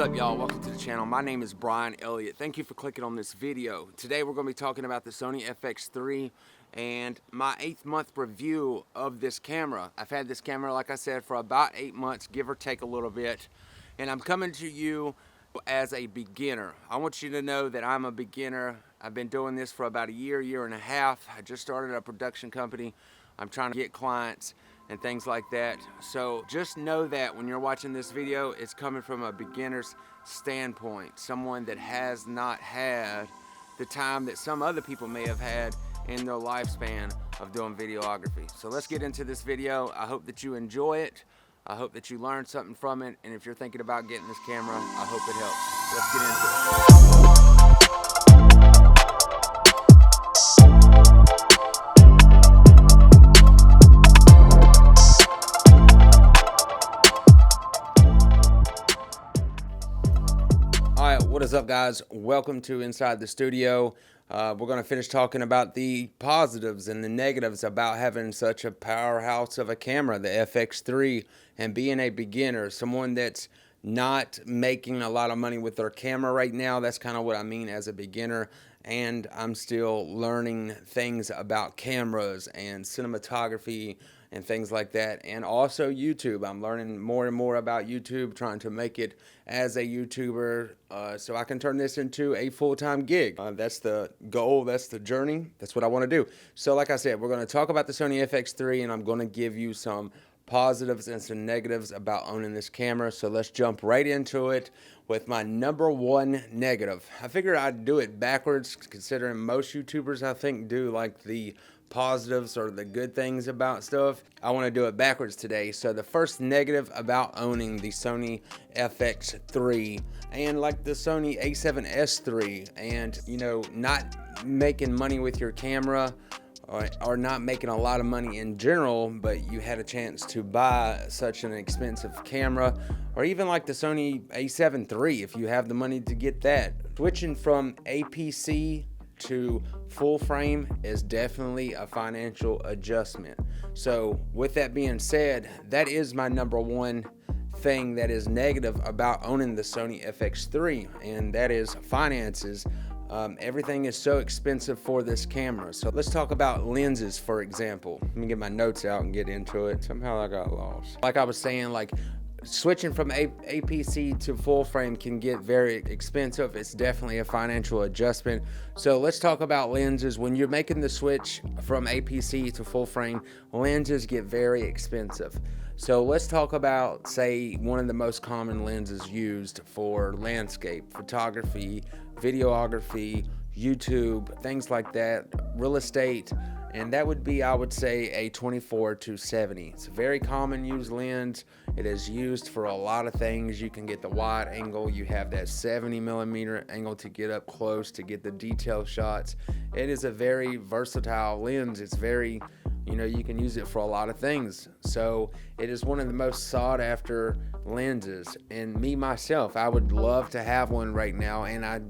up, y'all? Welcome to the channel. My name is Brian Elliott. Thank you for clicking on this video. Today we're going to be talking about the SONY FX3 and my 8th month review of this camera. I've had this camera, like I said, for about 8 months, give or take a little bit, and I'm coming to you as a beginner. I want you to know that I'm a beginner. I've been doing this for about a year and a half. I just started a production company. I'm trying to get clients and things like that. So just know that when you're watching this video, it's coming from a beginner's standpoint, someone that has not had the time that some other people may have had in their lifespan of doing videography. So let's get into this video. I hope that you enjoy it. I hope that you learn something from it. And if you're thinking about getting this camera, I hope it helps. Let's get into it. What is up, guys? Welcome to Inside the Studio. We're going to finish talking about the positives and the negatives about having such a powerhouse of a camera, the FX3, and being a beginner, someone that's not making a lot of money with their camera right now. That's kind of what I mean as a beginner, and I'm still learning things about cameras and cinematography and things like that, and also YouTube. I'm learning more and more about YouTube, trying to make it as a YouTuber so I can turn this into a full-time gig. That's the goal, that's the journey, that's what I want to do. So like I said, we're going to talk about the SONY FX3, and I'm going to give you some positives and some negatives about owning this camera. So let's jump right into it with my number one negative. I figured I'd do it backwards, considering most YouTubers, I think, do like the positives or the good things about stuff. I want to do it backwards today. So the first negative about owning the SONY FX3 and like the Sony a7S III, and you know, not making money with your camera or not making a lot of money in general, but you had a chance to buy such an expensive camera, or even like the Sony a7 III if you have the money to get that. Switching from APC to full frame is definitely a financial adjustment. So with that being said, that is my number one thing that is negative about owning the Sony FX3, and that is finances. Everything is so expensive for this camera. So let's talk about lenses, for example. Let me get my notes out and get into it. Somehow I got lost. Like I was saying, like switching from APC to full frame can get very expensive. It's definitely a financial adjustment. So let's talk about lenses. When you're making the switch from APC to full frame, lenses get very expensive. So let's talk about, say, one of the most common lenses used for landscape photography, videography, YouTube, things like that, real estate, and that would be, I would say, a 24-70. It's a very common used lens. It is used for a lot of things. You can get the wide angle. You have that 70mm angle to get up close, to get the detail shots. It is a very versatile lens. It's very, you know, you can use it for a lot of things. So it is one of the most sought after lenses. And me myself, I would love to have one right now, and I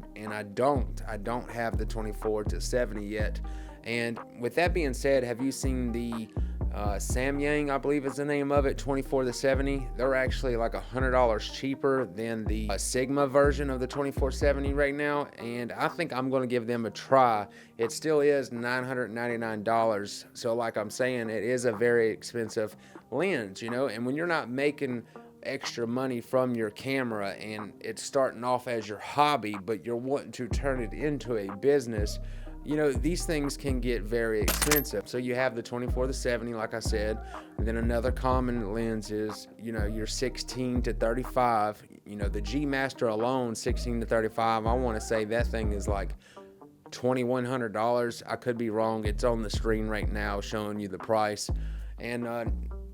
don't have the 24-70 yet. And with that being said, have you seen the Samyang, I believe is the name of it, 24-70? They're actually like $100 cheaper than the Sigma version of the 24-70 right now, and I think I'm going to give them a try. It still is $999, so like I'm saying, it is a very expensive lens, you know, and when you're not making extra money from your camera and it's starting off as your hobby, but you're wanting to turn it into a business, you know, these things can get very expensive. So you have the 24-70, like I said, and then another common lens is, you know, your 16-35. You know, the G Master alone, 16-35, I want to say that thing is like $2,100. I could be wrong. It's on the screen right now showing you the price. And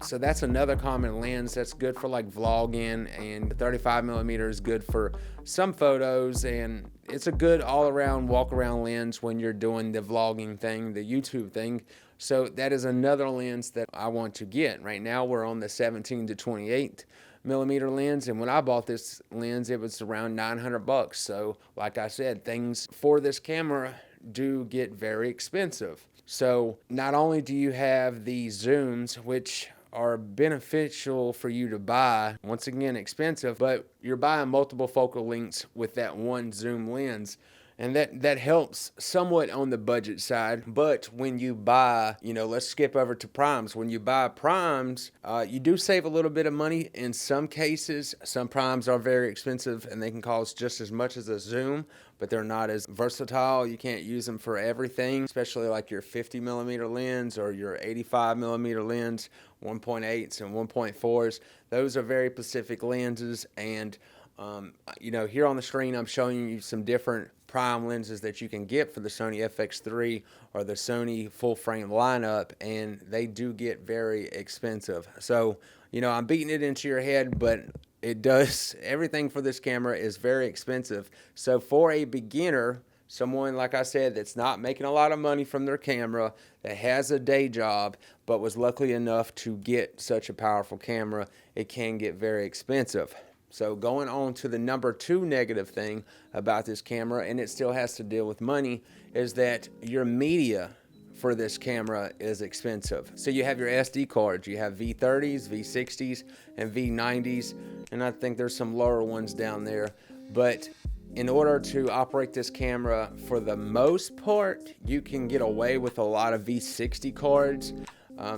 so that's another common lens that's good for like vlogging, and 35mm is good for some photos, and it's a good all-around walk-around lens when you're doing the vlogging thing, the YouTube thing. So that is another lens that I want to get. Right now we're on the 17-28mm lens, and when I bought this lens it was around $900. So like I said, things for this camera do get very expensive. So not only do you have the zooms, which are beneficial for you to buy. Once again, expensive, but you're buying multiple focal lengths with that one zoom lens. And that helps somewhat on the budget side. But when you buy, let's skip over to primes. When you buy primes, you do save a little bit of money in some cases. Some primes are very expensive and they can cost just as much as a zoom, but they're not as versatile. You can't use them for everything, especially like your 50mm lens or your 85mm lens, 1.8s and 1.4s. Those are very specific lenses. And here on the screen, I'm showing you some different prime lenses that you can get for the Sony FX3 or the Sony full frame lineup, and they do get very expensive. So, I'm beating it into your head, but everything for this camera is very expensive. So for a beginner, someone, like I said, that's not making a lot of money from their camera, that has a day job, but was lucky enough to get such a powerful camera, it can get very expensive. So going on to the number 2 negative thing about this camera, and it still has to deal with money, is that your media for this camera is expensive. So you have your SD cards, you have V30s, V60s, and V90s, and I think there's some lower ones down there. But in order to operate this camera, for the most part, you can get away with a lot of V60 cards.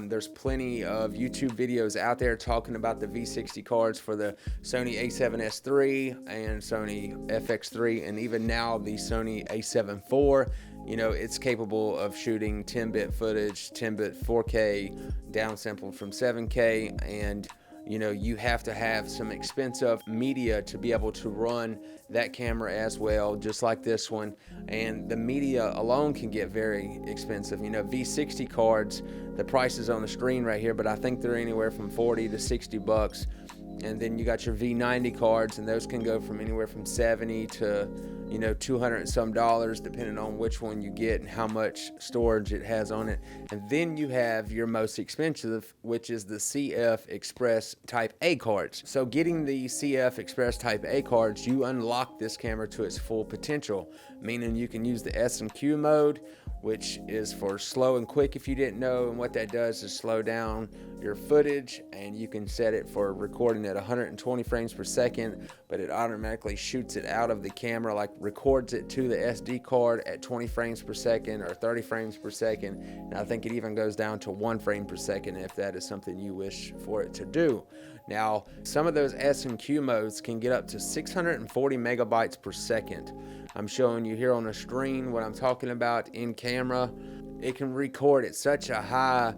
There's plenty of YouTube videos out there talking about the V60 cards for the Sony a7S III and Sony FX3, and even now the Sony a7 IV. It's capable of shooting 10-bit footage, 10-bit 4K, downsampled from 7K, and you have to have some expensive media to be able to run that camera as well, just like this one. And the media alone can get very expensive. V60 cards, the price is on the screen right here, but I think they're anywhere from 40 to 60 bucks. And then you got your V90 cards, and those can go from anywhere from 70 to $200 and some, depending on which one you get and how much storage it has on it. And then you have your most expensive, which is the CF Express Type A cards. So getting the CF Express Type A cards, you unlock this camera to its full potential, meaning you can use the S&Q mode, which is for slow and quick if you didn't know. And what that does is slow down your footage, and you can set it for recording at 120 frames per second, but it automatically shoots it out of the camera, like records it to the SD card at 20 frames per second or 30 frames per second. And I think it even goes down to 1 frame per second if that is something you wish for it to do. Now, some of those S&Q modes can get up to 640 megabytes per second. I'm showing you here on the screen what I'm talking about in camera. It can record at such a high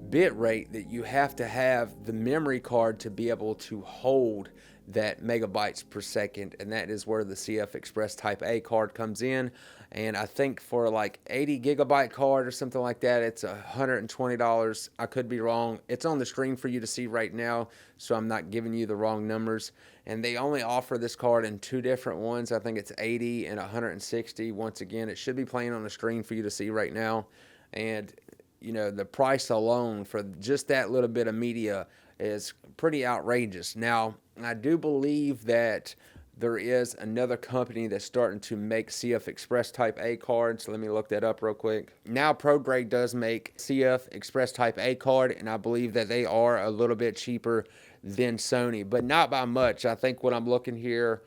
bit rate that you have to have the memory card to be able to hold that megabytes per second, and that is where the CF Express Type A card comes in. And I think for like 80 gigabyte card or something like that, it's $120. I could be wrong. It's on the screen for you to see right now, so I'm not giving you the wrong numbers. And they only offer this card in 2 different ones. I think it's 80 and 160. Once again, it should be playing on the screen for you to see right now. And the price alone for just that little bit of media is pretty outrageous. Now, I do believe that there is another company that's starting to make CF Express Type A cards. Let me look that up real quick. Now, ProGrade does make CF Express Type A card, and I believe that they are a little bit cheaper than Sony, but not by much. I think what I'm looking here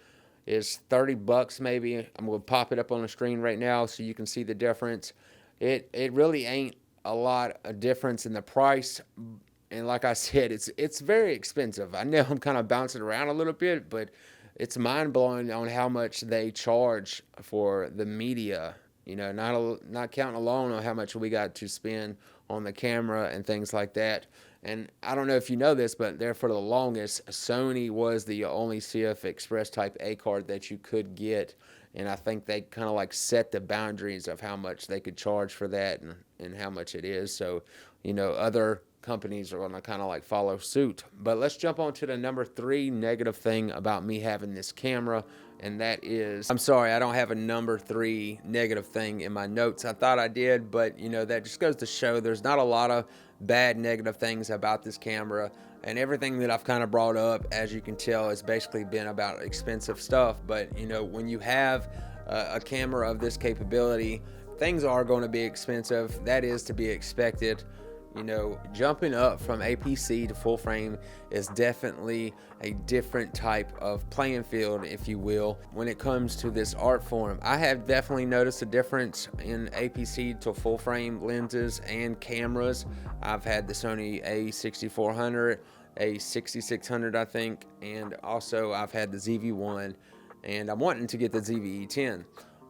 is 30 bucks maybe. I'm going to pop it up on the screen right now so you can see the difference. It really ain't a lot of difference in the price. And like I said, it's very expensive. I know I'm kind of bouncing around a little bit, but it's mind-blowing on how much they charge for the media. Not counting alone on how much we got to spend on the camera and things like that. And I don't know if you know this, but there for the longest, Sony was the only CF Express Type A card that you could get. And I think they kind of like set the boundaries of how much they could charge for that and how much it is. So, other companies are going to kind of like follow suit. But let's jump on to the number 3 negative thing about me having this camera, and that is, I'm sorry, I don't have a number 3 negative thing in my notes. I thought I did, but that just goes to show there's not a lot of bad negative things about this camera, and everything that I've kind of brought up, as you can tell, has basically been about expensive stuff. But when you have a camera of this capability, things are going to be expensive. That is to be expected. You know, jumping up from APC to full frame is definitely a different type of playing field, if you will, when it comes to this art form. I have definitely noticed a difference in APC to full frame lenses and cameras. I've had the Sony A6400, A6600 I think, and also I've had the ZV-1, and I'm wanting to get the ZV-E10.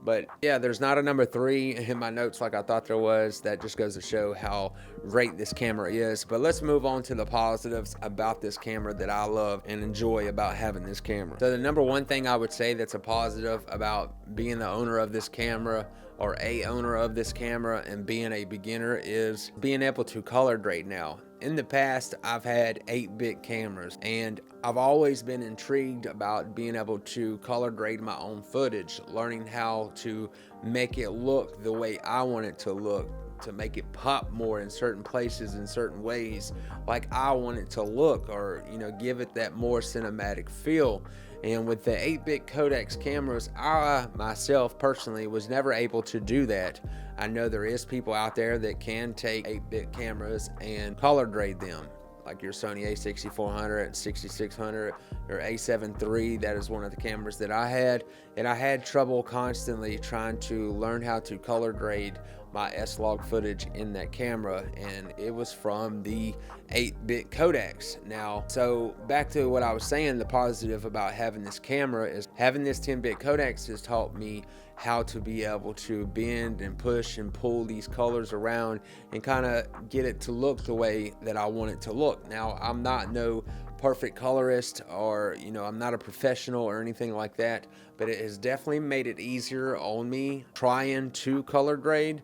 But yeah, there's not a number 3 in my notes like I thought there was. That just goes to show how great this camera is. But let's move on to the positives about this camera that I love and enjoy about having this camera. So the number 1 thing I would say that's a positive about being the owner of this camera, or a owner of this camera, and being a beginner, is being able to color grade now. In the past, I've had 8-bit cameras, and I've always been intrigued about being able to color grade my own footage, learning how to make it look the way I want it to look, to make it pop more in certain places in certain ways like I want it to look, or you know, give it that more cinematic feel. And with the 8-bit codex cameras, I myself personally was never able to do that. I know there is people out there that can take 8-bit cameras and color grade them, like your Sony A6400 and 6600 or A7 III. That is one of the cameras that I had, and I had trouble constantly trying to learn how to color grade my S-Log footage in that camera, and it was from the 8-bit codecs. Now, so back to what I was saying, the positive about having this camera is having this 10-bit codecs has taught me how to be able to bend and push and pull these colors around and kind of get it to look the way that I want it to look. Now, I'm not no perfect colorist, or you know, I'm not a professional or anything like that, but it has definitely made it easier on me trying to color grade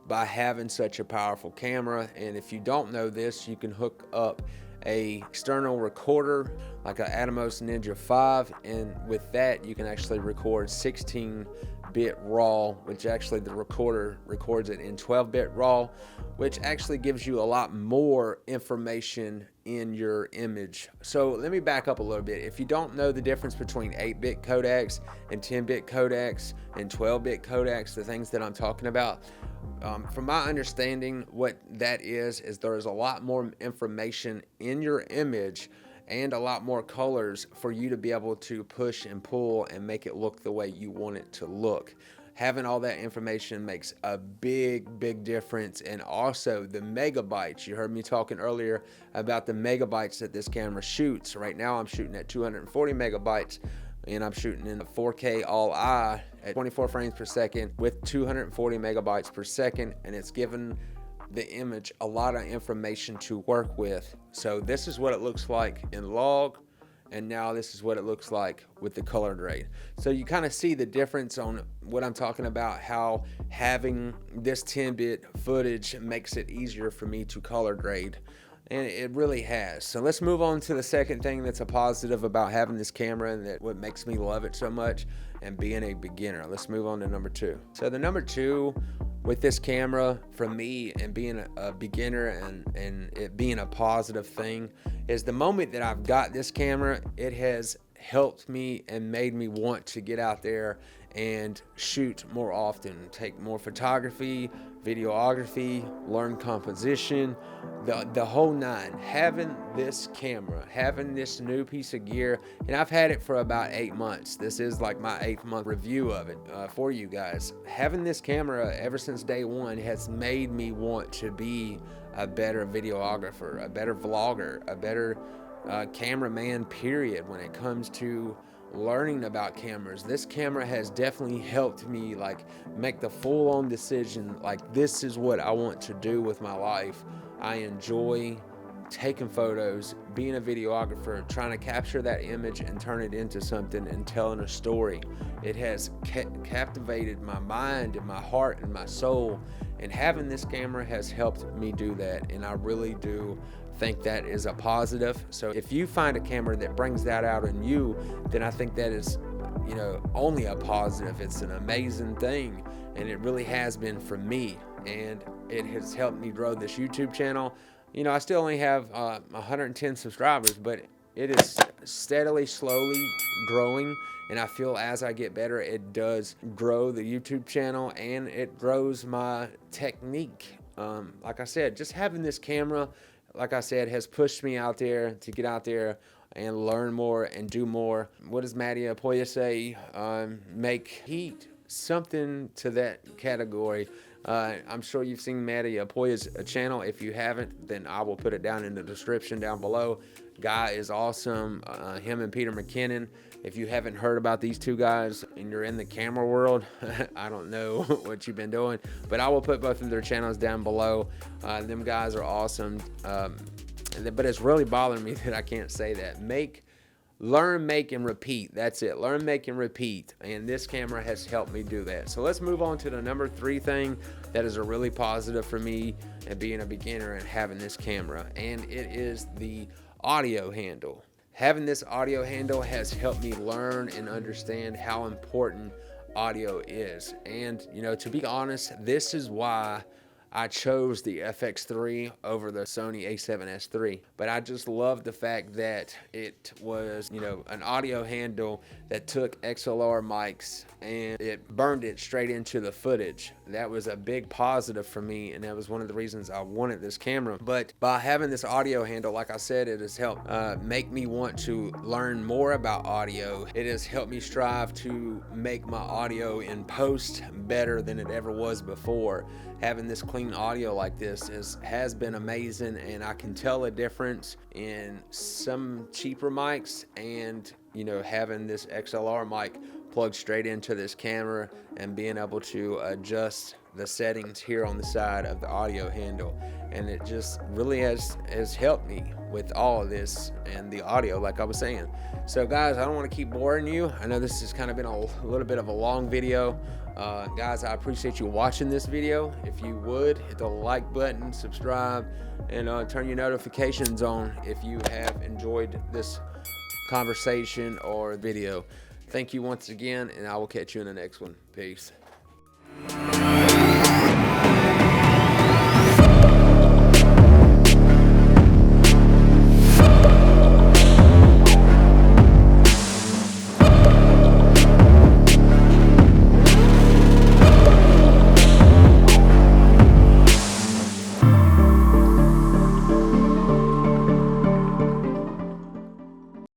by having such a powerful camera. And if you don't know this, you can hook up a external recorder like an Atomos Ninja 5, and with that you can actually record 16-bit RAW, which actually the recorder records it in 12-bit RAW, which actually gives you a lot more information in your image. So let me back up a little bit. If you don't know the difference between 8-bit codecs and 10-bit codecs and 12-bit codecs, the things that I'm talking about, from my understanding, what that is there's a lot more information in your image and a lot more colors for you to be able to push and pull and make it look the way you want it to look. Having all that information makes a big difference. And also the megabytes, you heard me talking earlier about the megabytes that this camera shoots. Right now I'm shooting at 240 megabytes, and I'm shooting in 4K all-I at 24 frames per second with 240 megabytes per second, and it's given the image a lot of information to work with. So this is what it looks like in log, and now this is what it looks like with the color grade. So you kind of see the difference on what I'm talking about, how having this 10-bit footage makes it easier for me to color grade. And it really has. So let's move on to the second thing that's a positive about having this camera, and that what makes me love it so much, and being a beginner. Let's move on to number 2. So the number 2 with this camera for me, and being a beginner and it being a positive thing, is the moment that I've got this camera, it has helped me and made me want to get out there and shoot more often, take more photography, videography, learn composition, the whole nine. Having this camera, having this new piece of gear, and I've had it for about 8 months. This is like my 8th month review of it for you guys. Having this camera ever since day one has made me want to be a better videographer, a better vlogger, a better cameraman, period, when it comes to learning about cameras. This camera has definitely helped me like make the full-on decision, like this is what I want to do with my life. I enjoy taking photos, being a videographer, trying to capture that image and turn it into something and telling a story. It has captivated my mind and my heart and my soul, and having this camera has helped me do that, and I really do think that is a positive. So if you find a camera that brings that out in you, then I think that is, you know, only a positive. It's an amazing thing, and it really has been for me, and it has helped me grow this YouTube channel. You know, I still only have 110 subscribers, but it is steadily, slowly growing, and I feel as I get better, it does grow the YouTube channel, and it grows my technique like I said, just having this camera, like I said, has pushed me out there to get out there and learn more and do more. What does MATTI HAAPOJA say? Make heat, something to that category. I'm sure you've seen MATTI HAAPOJA's channel. If you haven't, then I will put it down in the description down below. Guy is awesome. Him and Peter McKinnon. If you haven't heard about these two guys and you're in the camera world, I don't know what you've been doing, but I will put both of their channels down below. Them guys are awesome. But it's really bothering me that I can't say that. Learn, make, and repeat. That's it. Learn, make, and repeat. And this camera has helped me do that. So let's move on to the number 3 thing that is a really positive for me and being a beginner and having this camera. And it is the audio handle. Having this audio handle has helped me learn and understand how important audio is. And, you know, to be honest, this is why I chose the FX3 over the Sony a7S III, but I just love the fact that it was, you know, an audio handle that took XLR mics and it burned it straight into the footage. That was a big positive for me, and that was one of the reasons I wanted this camera. But by having this audio handle, like I said, it has helped make me want to learn more about audio. It has helped me strive to make my audio in post better than it ever was before. Having this clean audio like this has been amazing, and I can tell a difference in some cheaper mics and, you know, having this XLR mic plugged straight into this camera and being able to adjust the settings here on the side of the audio handle. And it just really has helped me with all of this and the audio, like I was saying. So guys, I don't want to keep boring you. I know this has kind of been a little bit of a long video. Guys, I appreciate you watching this video. If you would, hit the like button, subscribe, and turn your notifications on if you have enjoyed this conversation or video. Thank you once again, and I will catch you in the next one. Peace.